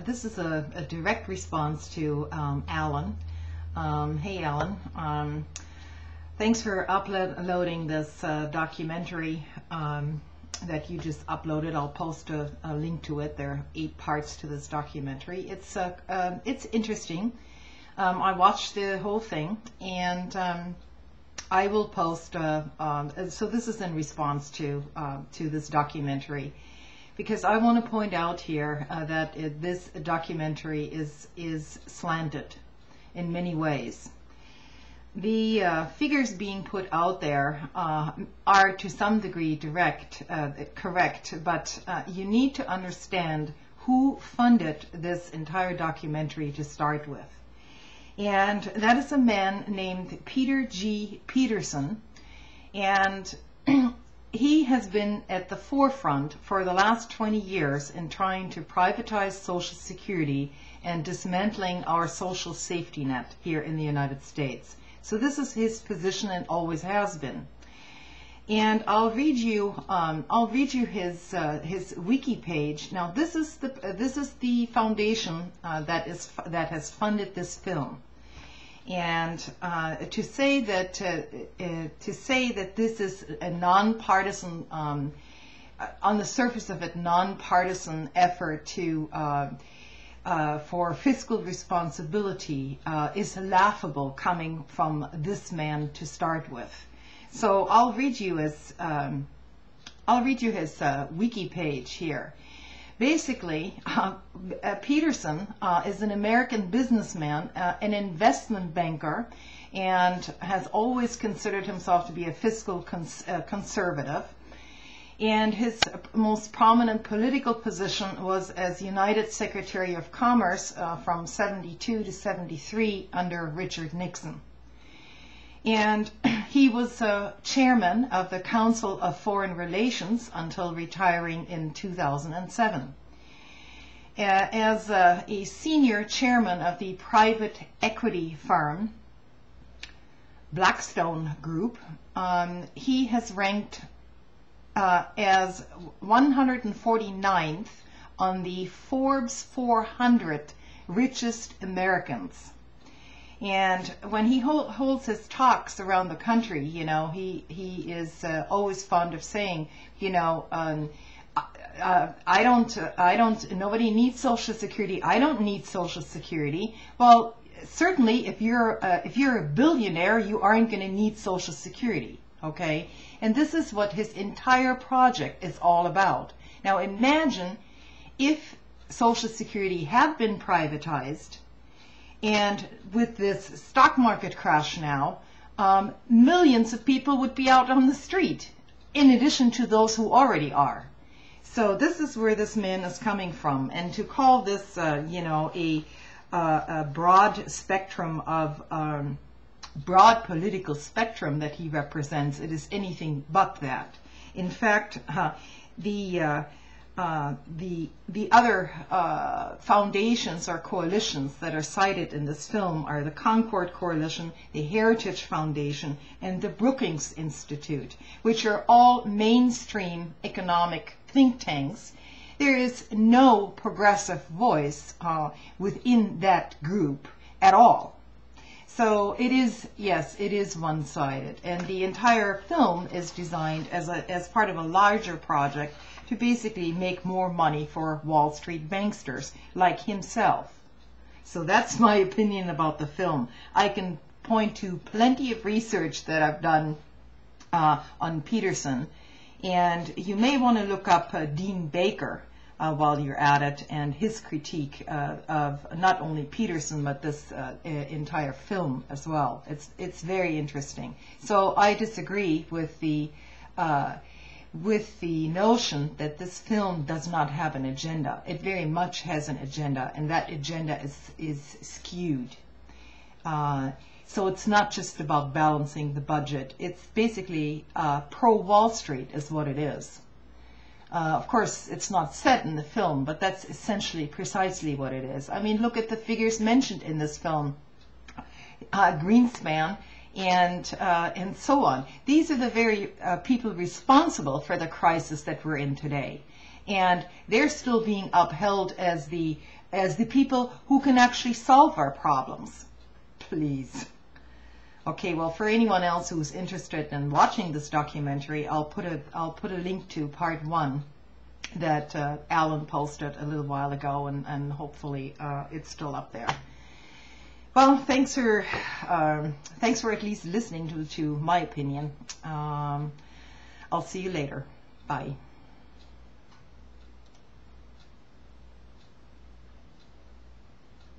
This is a direct response to Alan. Hey, Alan. Thanks for uploading this documentary that you just uploaded. I'll post a link to it. There are 8 parts to this documentary. It's interesting. I watched the whole thing, and I will post. So this is in response to this documentary, because I want to point out here that this documentary is slanted in many ways. The figures being put out there are to some degree correct, but you need to understand who funded this entire documentary to start with. And that is a man named Peter G. Peterson, and he has been at the forefront for the last 20 years in trying to privatize Social Security and dismantling our social safety net here in the United States. So this is his position and always has been. And I'll read you his wiki page. Now this is the foundation that has funded this film. And to say that this is a nonpartisan, on the surface of it, nonpartisan effort to for fiscal responsibility is laughable coming from this man to start with. So I'll read you his wiki page here. Basically, Peterson is an American businessman, an investment banker, and has always considered himself to be a fiscal conservative. And his most prominent political position was as United Secretary of Commerce from 72 to 73 under Richard Nixon. And he was chairman of the Council of Foreign Relations until retiring in 2007. As a senior chairman of the private equity firm Blackstone Group, he has ranked as 149th on the Forbes 400 richest Americans. And when he holds his talks around the country, you know, he is always fond of saying, you know, nobody needs Social Security. I don't need Social Security. Well, certainly, if you're a billionaire, you aren't going to need Social Security, okay? And this is what his entire project is all about. Now, imagine if Social Security had been privatized. And with this stock market crash now, millions of people would be out on the street, in addition to those who already are. So this is where this man is coming from. And to call this, you know, a broad spectrum of, broad political spectrum that he represents, it is anything but that. In fact, the other foundations or coalitions that are cited in this film are the Concord Coalition, the Heritage Foundation, and the Brookings Institute, which are all mainstream economic think tanks. There is no progressive voice within that group at all. So it is, yes, it is one-sided, and the entire film is designed as part of a larger project to basically make more money for Wall Street banksters like himself. So that's my opinion about the film. I can point to plenty of research that I've done on Peterson, and you may want to look up Dean Baker while you're at it, and his critique of not only Peterson but this entire film as well. It's very interesting. So I disagree with the notion that this film does not have an agenda. It very much has an agenda, and that agenda is skewed. So it's not just about balancing the budget. It's basically pro-Wall Street is what it is. Of course, it's not said in the film, but that's essentially precisely what it is. I mean, look at the figures mentioned in this film. Greenspan and so on. These are the very people responsible for the crisis that we're in today. and they're still being upheld as the people who can actually solve our problems. Please. Okay, well, for anyone else who's interested in watching this documentary, I'll put a link to part 1 that Alan posted a little while ago, and hopefully it's still up there. Well, thanks for at least listening to my opinion. I'll see you later. Bye.